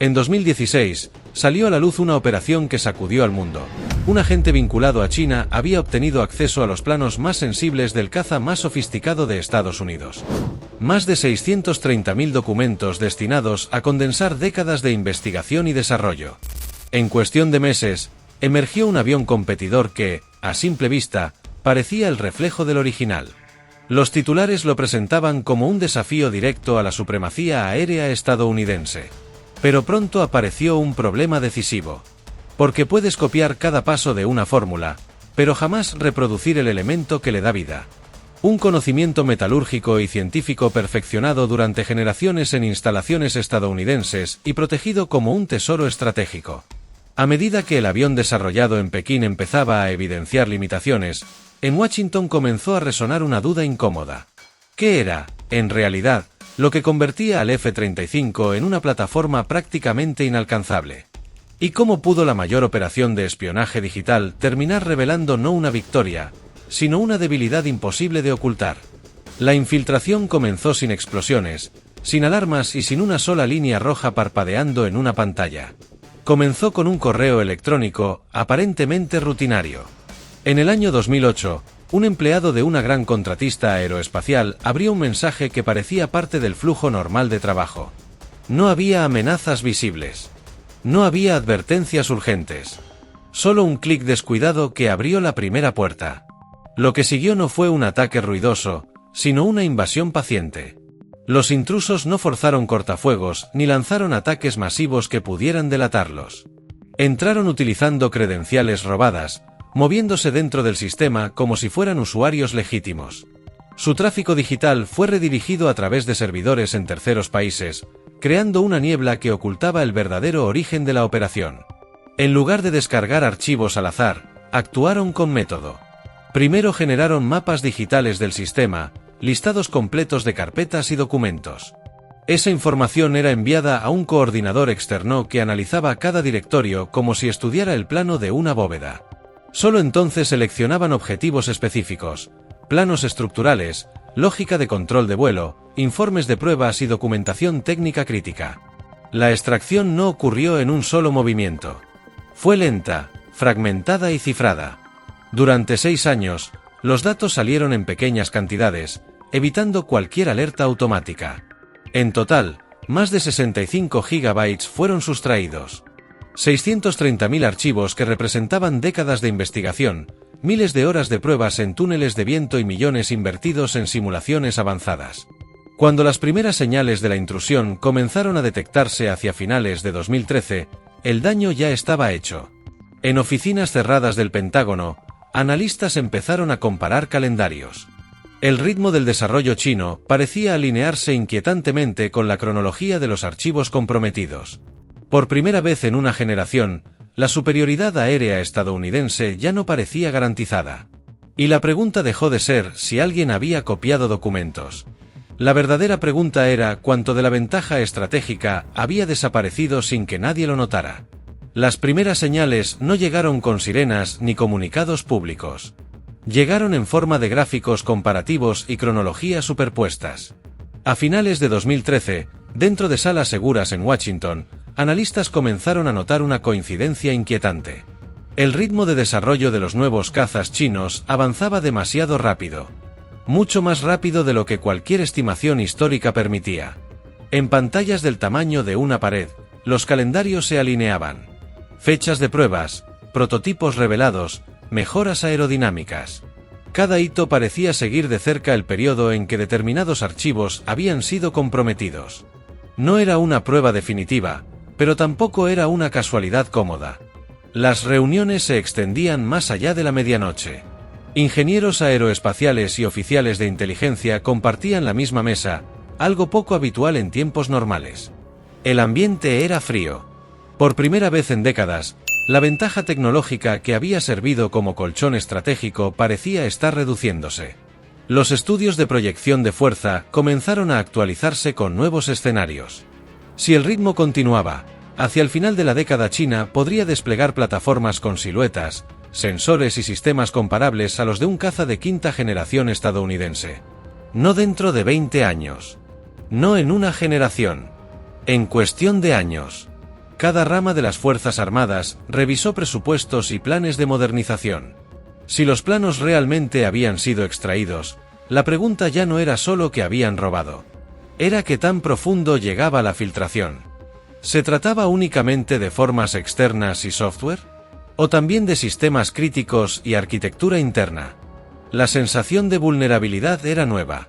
En 2016, salió a la luz una operación que sacudió al mundo. Un agente vinculado a China había obtenido acceso a los planos más sensibles del caza más sofisticado de Estados Unidos. Más de 630.000 documentos destinados a condensar décadas de investigación y desarrollo. En cuestión de meses, emergió un avión competidor que, a simple vista, parecía el reflejo del original. Los titulares lo presentaban como un desafío directo a la supremacía aérea estadounidense. Pero pronto apareció un problema decisivo. Porque puedes copiar cada paso de una fórmula, pero jamás reproducir el elemento que le da vida. Un conocimiento metalúrgico y científico perfeccionado durante generaciones en instalaciones estadounidenses y protegido como un tesoro estratégico. A medida que el avión desarrollado en Pekín empezaba a evidenciar limitaciones, en Washington comenzó a resonar una duda incómoda. ¿Qué era, en realidad, lo que convertía al F-35 en una plataforma prácticamente inalcanzable? ¿Y cómo pudo la mayor operación de espionaje digital terminar revelando no una victoria, sino una debilidad imposible de ocultar? La infiltración comenzó sin explosiones, sin alarmas y sin una sola línea roja parpadeando en una pantalla. Comenzó con un correo electrónico, aparentemente rutinario. En el año 2008, un empleado de una gran contratista aeroespacial abrió un mensaje que parecía parte del flujo normal de trabajo. No había amenazas visibles. No había advertencias urgentes. Solo un clic descuidado que abrió la primera puerta. Lo que siguió no fue un ataque ruidoso, sino una invasión paciente. Los intrusos no forzaron cortafuegos ni lanzaron ataques masivos que pudieran delatarlos. Entraron utilizando credenciales robadas, moviéndose dentro del sistema como si fueran usuarios legítimos. Su tráfico digital fue redirigido a través de servidores en terceros países, creando una niebla que ocultaba el verdadero origen de la operación. En lugar de descargar archivos al azar, actuaron con método. Primero generaron mapas digitales del sistema, listados completos de carpetas y documentos. Esa información era enviada a un coordinador externo que analizaba cada directorio como si estudiara el plano de una bóveda. Solo entonces seleccionaban objetivos específicos, planos estructurales, lógica de control de vuelo, informes de pruebas y documentación técnica crítica. La extracción no ocurrió en un solo movimiento. Fue lenta, fragmentada y cifrada. Durante 6 años, los datos salieron en pequeñas cantidades, evitando cualquier alerta automática. En total, más de 65 gigabytes fueron sustraídos. 630.000 archivos que representaban décadas de investigación, miles de horas de pruebas en túneles de viento y millones invertidos en simulaciones avanzadas. Cuando las primeras señales de la intrusión comenzaron a detectarse hacia finales de 2013, el daño ya estaba hecho. En oficinas cerradas del Pentágono, analistas empezaron a comparar calendarios. El ritmo del desarrollo chino parecía alinearse inquietantemente con la cronología de los archivos comprometidos. Por primera vez en una generación, la superioridad aérea estadounidense ya no parecía garantizada. Y la pregunta dejó de ser si alguien había copiado documentos. La verdadera pregunta era cuánto de la ventaja estratégica había desaparecido sin que nadie lo notara. Las primeras señales no llegaron con sirenas ni comunicados públicos. Llegaron en forma de gráficos comparativos y cronologías superpuestas. A finales de 2013, dentro de salas seguras en Washington, analistas comenzaron a notar una coincidencia inquietante. El ritmo de desarrollo de los nuevos cazas chinos avanzaba demasiado rápido. Mucho más rápido de lo que cualquier estimación histórica permitía. En pantallas del tamaño de una pared, los calendarios se alineaban. Fechas de pruebas, prototipos revelados, mejoras aerodinámicas. Cada hito parecía seguir de cerca el periodo en que determinados archivos habían sido comprometidos. No era una prueba definitiva, pero tampoco era una casualidad cómoda. Las reuniones se extendían más allá de la medianoche. Ingenieros aeroespaciales y oficiales de inteligencia compartían la misma mesa, algo poco habitual en tiempos normales. El ambiente era frío. Por primera vez en décadas, la ventaja tecnológica que había servido como colchón estratégico parecía estar reduciéndose. Los estudios de proyección de fuerza comenzaron a actualizarse con nuevos escenarios. Si el ritmo continuaba, hacia el final de la década China podría desplegar plataformas con siluetas, sensores y sistemas comparables a los de un caza de quinta generación estadounidense. No dentro de 20 años. No en una generación. En cuestión de años. Cada rama de las Fuerzas Armadas revisó presupuestos y planes de modernización. Si los planos realmente habían sido extraídos, la pregunta ya no era solo que habían robado. Era qué tan profundo llegaba la filtración. ¿Se trataba únicamente de formas externas y software? ¿O también de sistemas críticos y arquitectura interna? La sensación de vulnerabilidad era nueva.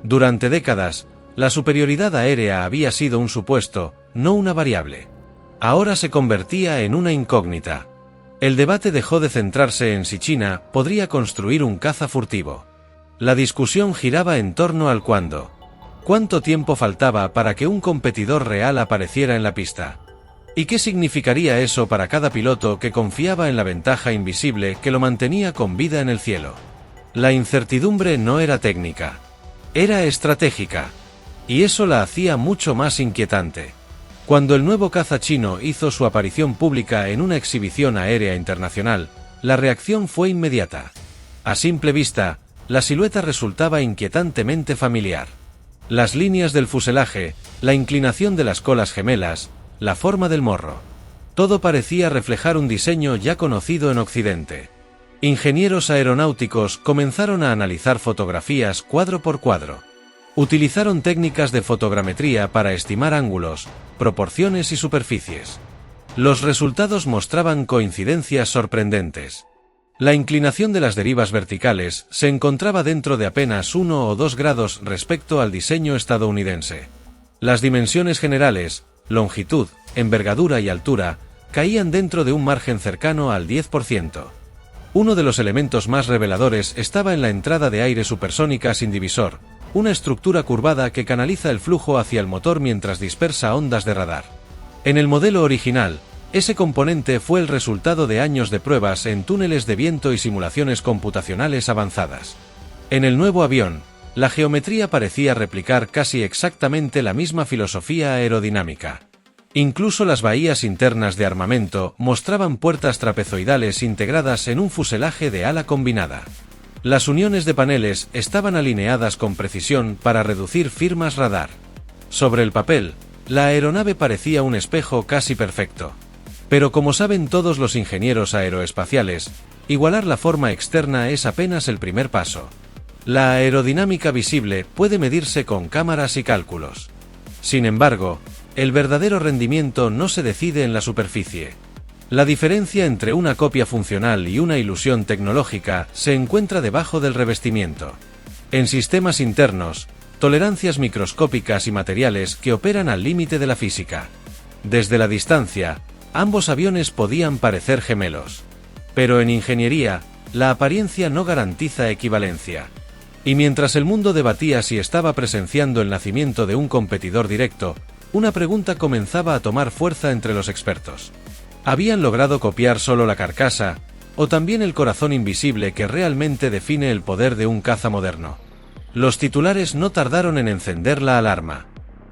Durante décadas, la superioridad aérea había sido un supuesto, no una variable. Ahora se convertía en una incógnita. El debate dejó de centrarse en si China podría construir un caza furtivo. La discusión giraba en torno al cuándo. ¿Cuánto tiempo faltaba para que un competidor real apareciera en la pista? ¿Y qué significaría eso para cada piloto que confiaba en la ventaja invisible que lo mantenía con vida en el cielo? La incertidumbre no era técnica. Era estratégica. Y eso la hacía mucho más inquietante. Cuando el nuevo caza chino hizo su aparición pública en una exhibición aérea internacional, la reacción fue inmediata. A simple vista, la silueta resultaba inquietantemente familiar. Las líneas del fuselaje, la inclinación de las colas gemelas, la forma del morro. Todo parecía reflejar un diseño ya conocido en Occidente. Ingenieros aeronáuticos comenzaron a analizar fotografías cuadro por cuadro. Utilizaron técnicas de fotogrametría para estimar ángulos, proporciones y superficies. Los resultados mostraban coincidencias sorprendentes. La inclinación de las derivas verticales se encontraba dentro de apenas 1 o 2 grados respecto al diseño estadounidense. Las dimensiones generales, longitud, envergadura y altura, caían dentro de un margen cercano al 10%. Uno de los elementos más reveladores estaba en la entrada de aire supersónica sin divisor, una estructura curvada que canaliza el flujo hacia el motor mientras dispersa ondas de radar. En el modelo original, ese componente fue el resultado de años de pruebas en túneles de viento y simulaciones computacionales avanzadas. En el nuevo avión, la geometría parecía replicar casi exactamente la misma filosofía aerodinámica. Incluso las bahías internas de armamento mostraban puertas trapezoidales integradas en un fuselaje de ala combinada. Las uniones de paneles estaban alineadas con precisión para reducir firmas radar. Sobre el papel, la aeronave parecía un espejo casi perfecto. Pero como saben todos los ingenieros aeroespaciales, igualar la forma externa es apenas el primer paso. La aerodinámica visible puede medirse con cámaras y cálculos. Sin embargo, el verdadero rendimiento no se decide en la superficie. La diferencia entre una copia funcional y una ilusión tecnológica se encuentra debajo del revestimiento. En sistemas internos, tolerancias microscópicas y materiales que operan al límite de la física. Desde la distancia, ambos aviones podían parecer gemelos. Pero en ingeniería, la apariencia no garantiza equivalencia. Y mientras el mundo debatía si estaba presenciando el nacimiento de un competidor directo, una pregunta comenzaba a tomar fuerza entre los expertos. ¿Habían logrado copiar solo la carcasa, o también el corazón invisible que realmente define el poder de un caza moderno? Los titulares no tardaron en encender la alarma.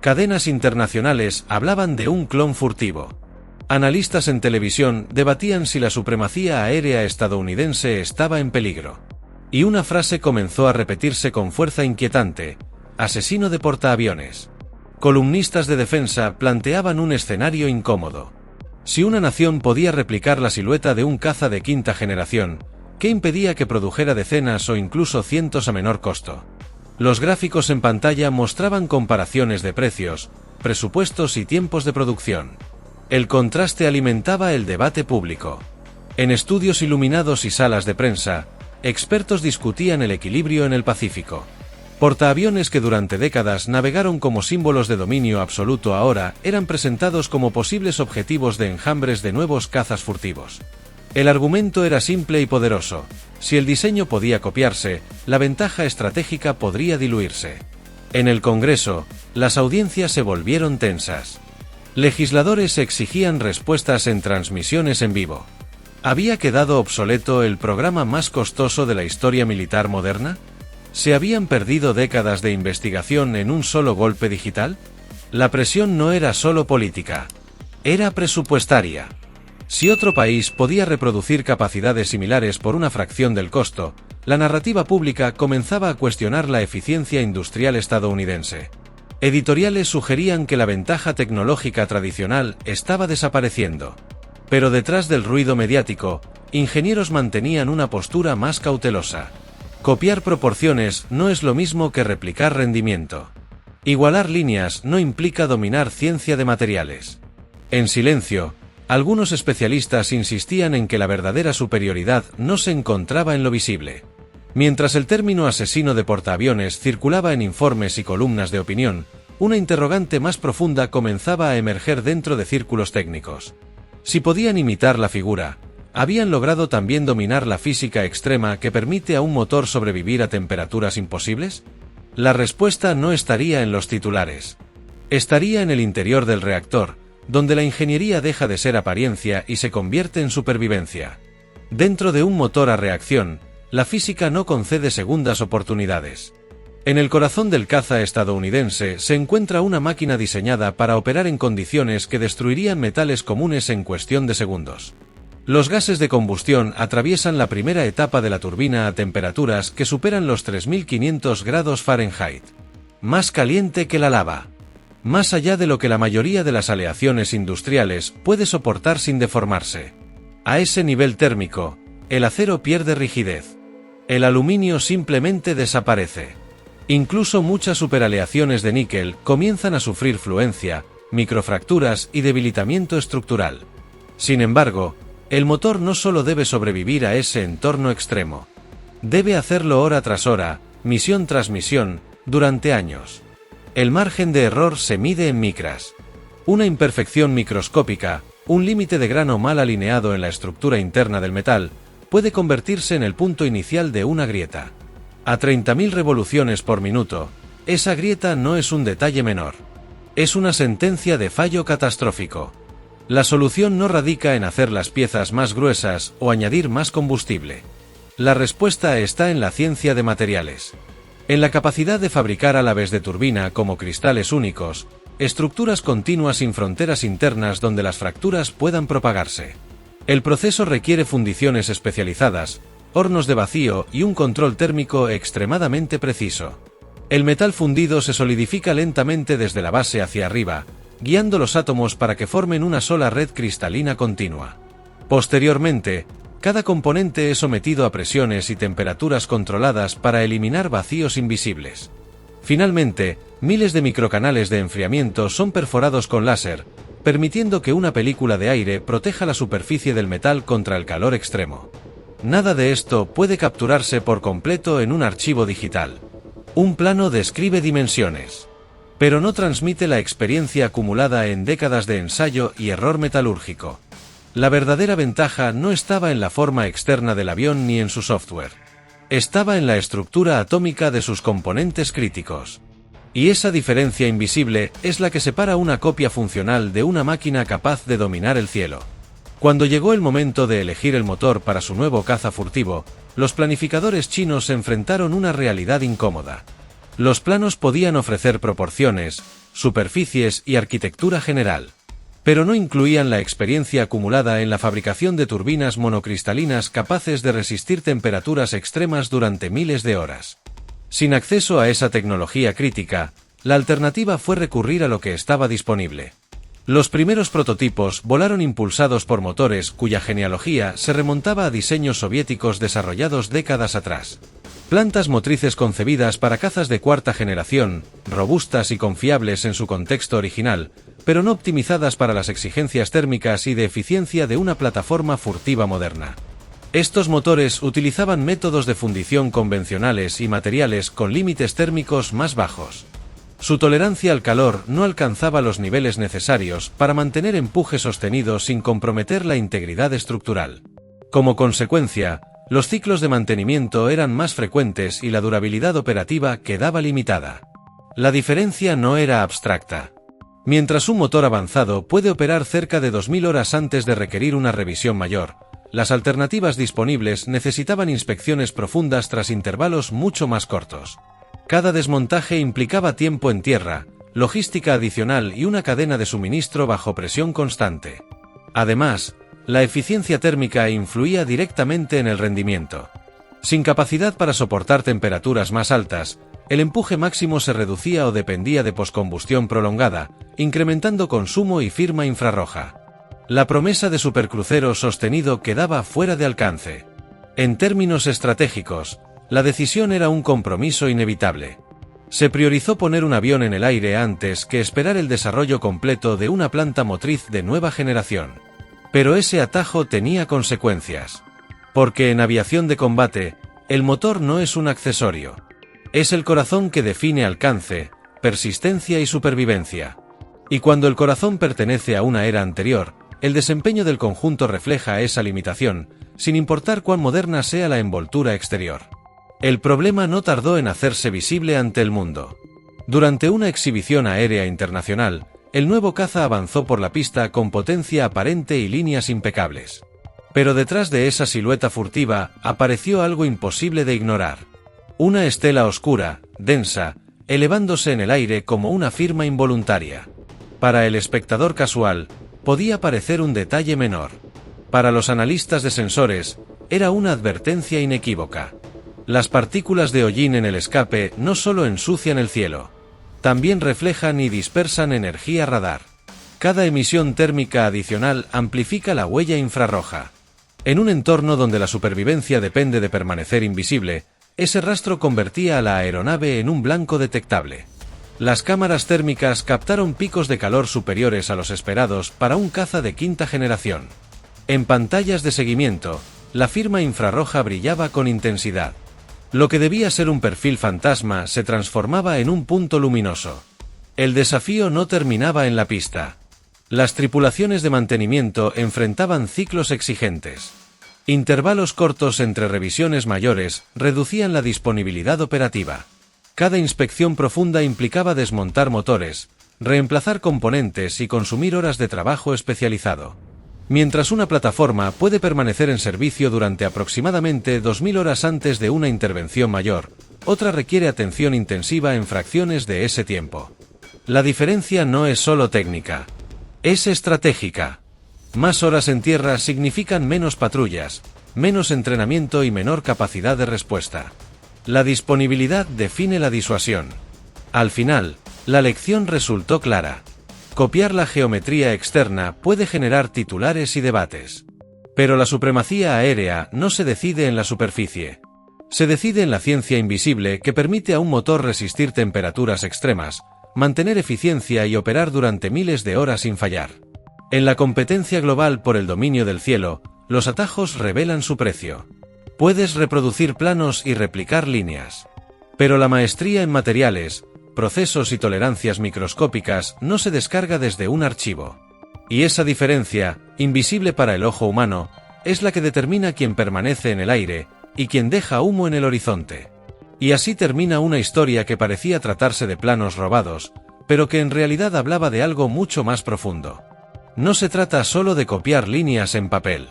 Cadenas internacionales hablaban de un clon furtivo. Analistas en televisión debatían si la supremacía aérea estadounidense estaba en peligro. Y una frase comenzó a repetirse con fuerza inquietante: asesino de portaaviones. Columnistas de defensa planteaban un escenario incómodo. Si una nación podía replicar la silueta de un caza de quinta generación, ¿qué impedía que produjera decenas o incluso cientos a menor costo? Los gráficos en pantalla mostraban comparaciones de precios, presupuestos y tiempos de producción. El contraste alimentaba el debate público. En estudios iluminados y salas de prensa, expertos discutían el equilibrio en el Pacífico. Portaaviones que durante décadas navegaron como símbolos de dominio absoluto ahora eran presentados como posibles objetivos de enjambres de nuevos cazas furtivos. El argumento era simple y poderoso: si el diseño podía copiarse, la ventaja estratégica podría diluirse. En el Congreso, las audiencias se volvieron tensas. Legisladores exigían respuestas en transmisiones en vivo. ¿Había quedado obsoleto el programa más costoso de la historia militar moderna? ¿Se habían perdido décadas de investigación en un solo golpe digital? La presión no era solo política. Era presupuestaria. Si otro país podía reproducir capacidades similares por una fracción del costo, la narrativa pública comenzaba a cuestionar la eficiencia industrial estadounidense. Editoriales sugerían que la ventaja tecnológica tradicional estaba desapareciendo. Pero detrás del ruido mediático, ingenieros mantenían una postura más cautelosa. Copiar proporciones no es lo mismo que replicar rendimiento. Igualar líneas no implica dominar ciencia de materiales. En silencio, algunos especialistas insistían en que la verdadera superioridad no se encontraba en lo visible. Mientras el término asesino de portaaviones circulaba en informes y columnas de opinión, una interrogante más profunda comenzaba a emerger dentro de círculos técnicos. Si podían imitar la figura, ¿habían logrado también dominar la física extrema que permite a un motor sobrevivir a temperaturas imposibles? La respuesta no estaría en los titulares. Estaría en el interior del reactor, donde la ingeniería deja de ser apariencia y se convierte en supervivencia. Dentro de un motor a reacción, la física no concede segundas oportunidades. En el corazón del caza estadounidense se encuentra una máquina diseñada para operar en condiciones que destruirían metales comunes en cuestión de segundos. Los gases de combustión atraviesan la primera etapa de la turbina a temperaturas que superan los 3500 grados Fahrenheit. Más caliente que la lava. Más allá de lo que la mayoría de las aleaciones industriales puede soportar sin deformarse. A ese nivel térmico, el acero pierde rigidez. El aluminio simplemente desaparece. Incluso muchas superaleaciones de níquel comienzan a sufrir fluencia, microfracturas y debilitamiento estructural. Sin embargo, el motor no solo debe sobrevivir a ese entorno extremo. Debe hacerlo hora tras hora, misión tras misión, durante años. El margen de error se mide en micras. Una imperfección microscópica, un límite de grano mal alineado en la estructura interna del metal, puede convertirse en el punto inicial de una grieta. A 30.000 revoluciones por minuto, esa grieta no es un detalle menor. Es una sentencia de fallo catastrófico. La solución no radica en hacer las piezas más gruesas o añadir más combustible. La respuesta está en la ciencia de materiales. En la capacidad de fabricar alaves de turbina como cristales únicos, estructuras continuas sin fronteras internas donde las fracturas puedan propagarse. El proceso requiere fundiciones especializadas, hornos de vacío y un control térmico extremadamente preciso. El metal fundido se solidifica lentamente desde la base hacia arriba, guiando los átomos para que formen una sola red cristalina continua. Posteriormente, cada componente es sometido a presiones y temperaturas controladas para eliminar vacíos invisibles. Finalmente, miles de microcanales de enfriamiento son perforados con láser, permitiendo que una película de aire proteja la superficie del metal contra el calor extremo. Nada de esto puede capturarse por completo en un archivo digital. Un plano describe dimensiones, pero no transmite la experiencia acumulada en décadas de ensayo y error metalúrgico. La verdadera ventaja no estaba en la forma externa del avión ni en su software. Estaba en la estructura atómica de sus componentes críticos. Y esa diferencia invisible es la que separa una copia funcional de una máquina capaz de dominar el cielo. Cuando llegó el momento de elegir el motor para su nuevo caza furtivo, los planificadores chinos enfrentaron una realidad incómoda. Los planos podían ofrecer proporciones, superficies y arquitectura general, pero no incluían la experiencia acumulada en la fabricación de turbinas monocristalinas capaces de resistir temperaturas extremas durante miles de horas. Sin acceso a esa tecnología crítica, la alternativa fue recurrir a lo que estaba disponible. Los primeros prototipos volaron impulsados por motores cuya genealogía se remontaba a diseños soviéticos desarrollados décadas atrás. Plantas motrices concebidas para cazas de cuarta generación, robustas y confiables en su contexto original, pero no optimizadas para las exigencias térmicas y de eficiencia de una plataforma furtiva moderna. Estos motores utilizaban métodos de fundición convencionales y materiales con límites térmicos más bajos. Su tolerancia al calor no alcanzaba los niveles necesarios para mantener empuje sostenido sin comprometer la integridad estructural. Como consecuencia, los ciclos de mantenimiento eran más frecuentes y la durabilidad operativa quedaba limitada. La diferencia no era abstracta. Mientras un motor avanzado puede operar cerca de 2000 horas antes de requerir una revisión mayor, las alternativas disponibles necesitaban inspecciones profundas tras intervalos mucho más cortos. Cada desmontaje implicaba tiempo en tierra, logística adicional y una cadena de suministro bajo presión constante. Además, la eficiencia térmica influía directamente en el rendimiento. Sin capacidad para soportar temperaturas más altas, el empuje máximo se reducía o dependía de poscombustión prolongada, incrementando consumo y firma infrarroja. La promesa de supercrucero sostenido quedaba fuera de alcance. En términos estratégicos, la decisión era un compromiso inevitable. Se priorizó poner un avión en el aire antes que esperar el desarrollo completo de una planta motriz de nueva generación. Pero ese atajo tenía consecuencias. Porque en aviación de combate, el motor no es un accesorio. Es el corazón que define alcance, persistencia y supervivencia. Y cuando el corazón pertenece a una era anterior, el desempeño del conjunto refleja esa limitación, sin importar cuán moderna sea la envoltura exterior. El problema no tardó en hacerse visible ante el mundo. Durante una exhibición aérea internacional, el nuevo caza avanzó por la pista con potencia aparente y líneas impecables. Pero detrás de esa silueta furtiva apareció algo imposible de ignorar. Una estela oscura, densa, elevándose en el aire como una firma involuntaria. Para el espectador casual, podía parecer un detalle menor. Para los analistas de sensores, era una advertencia inequívoca. Las partículas de hollín en el escape no solo ensucian el cielo, también reflejan y dispersan energía radar. Cada emisión térmica adicional amplifica la huella infrarroja. En un entorno donde la supervivencia depende de permanecer invisible, ese rastro convertía a la aeronave en un blanco detectable. Las cámaras térmicas captaron picos de calor superiores a los esperados para un caza de quinta generación. En pantallas de seguimiento, la firma infrarroja brillaba con intensidad. Lo que debía ser un perfil fantasma se transformaba en un punto luminoso. El desafío no terminaba en la pista. Las tripulaciones de mantenimiento enfrentaban ciclos exigentes. Intervalos cortos entre revisiones mayores reducían la disponibilidad operativa. Cada inspección profunda implicaba desmontar motores, reemplazar componentes y consumir horas de trabajo especializado. Mientras una plataforma puede permanecer en servicio durante aproximadamente 2000 horas antes de una intervención mayor, otra requiere atención intensiva en fracciones de ese tiempo. La diferencia no es solo técnica, es estratégica. Más horas en tierra significan menos patrullas, menos entrenamiento y menor capacidad de respuesta. La disponibilidad define la disuasión. Al final, la lección resultó clara. Copiar la geometría externa puede generar titulares y debates. Pero la supremacía aérea no se decide en la superficie. Se decide en la ciencia invisible que permite a un motor resistir temperaturas extremas, mantener eficiencia y operar durante miles de horas sin fallar. En la competencia global por el dominio del cielo, los atajos revelan su precio. Puedes reproducir planos y replicar líneas. Pero la maestría en materiales, procesos y tolerancias microscópicas no se descarga desde un archivo. Y esa diferencia, invisible para el ojo humano, es la que determina quién permanece en el aire y quién deja humo en el horizonte. Y así termina una historia que parecía tratarse de planos robados, pero que en realidad hablaba de algo mucho más profundo. No se trata solo de copiar líneas en papel.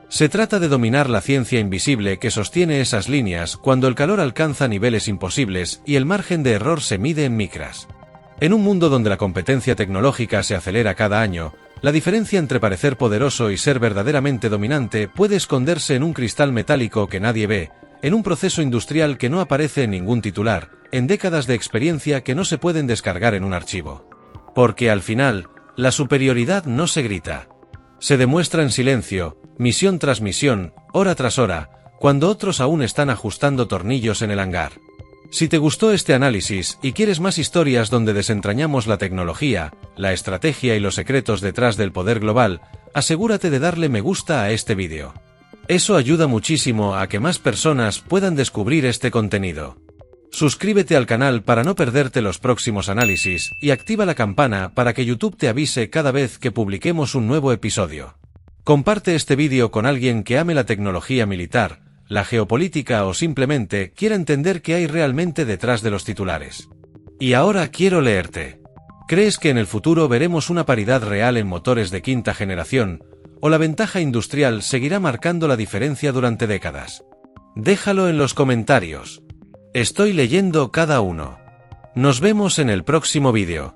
Se trata de dominar la ciencia invisible que sostiene esas líneas cuando el calor alcanza niveles imposibles y el margen de error se mide en micras. En un mundo donde la competencia tecnológica se acelera cada año, la diferencia entre parecer poderoso y ser verdaderamente dominante puede esconderse en un cristal metálico que nadie ve, en un proceso industrial que no aparece en ningún titular, en décadas de experiencia que no se pueden descargar en un archivo. Porque al final, la superioridad no se grita. Se demuestra en silencio, misión tras misión, hora tras hora, cuando otros aún están ajustando tornillos en el hangar. Si te gustó este análisis y quieres más historias donde desentrañamos la tecnología, la estrategia y los secretos detrás del poder global, asegúrate de darle me gusta a este vídeo. Eso ayuda muchísimo a que más personas puedan descubrir este contenido. Suscríbete al canal para no perderte los próximos análisis y activa la campana para que YouTube te avise cada vez que publiquemos un nuevo episodio. Comparte este vídeo con alguien que ame la tecnología militar, la geopolítica o simplemente quiera entender qué hay realmente detrás de los titulares. Y ahora quiero leerte. ¿Crees que en el futuro veremos una paridad real en motores de quinta generación, o la ventaja industrial seguirá marcando la diferencia durante décadas? Déjalo en los comentarios. Estoy leyendo cada uno. Nos vemos en el próximo vídeo.